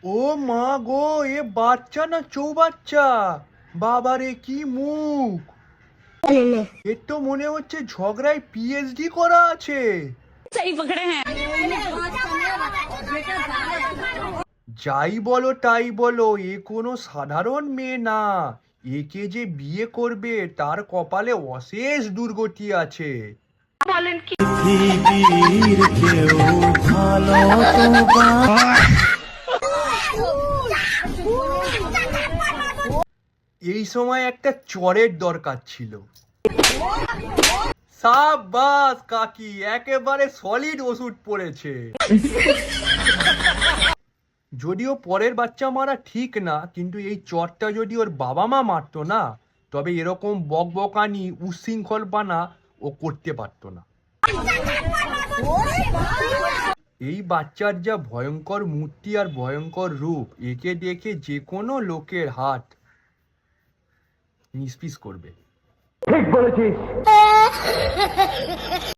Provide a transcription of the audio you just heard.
ও মা গো, এ বাচ্চা না চৌবাচ্চা? বাবারে কি মুখ! এর তো মনে হচ্ছে ঝগড়ায় পিএইচডি করা আছে। যাই বলো তাই বলো, এ কোনো সাধারণ মেয়ে না। একে যে বিয়ে করবে তার কপালে অশেষ দুর্গতি আছে। এই সময় একটা চড়ের দরকার ছিল। সাবাস কাকি, একেবারে সলিড ওষুধ পড়েছে। যদিও পরের বাচ্চা মারা ঠিক না, কিন্তু এই চরটা যদি ওর বাবা মা মারতো না, তবে এরকম বকবকানি উচ্ছৃঙ্খলপানা ও করতে পারতো না। এই বাচ্চার যা ভয়ঙ্কর মূর্তি আর ভয়ঙ্কর রূপ, একে দেখে যে কোনো লোকের হাত নিষ্পিস করবে। ঠিক বলেছিস।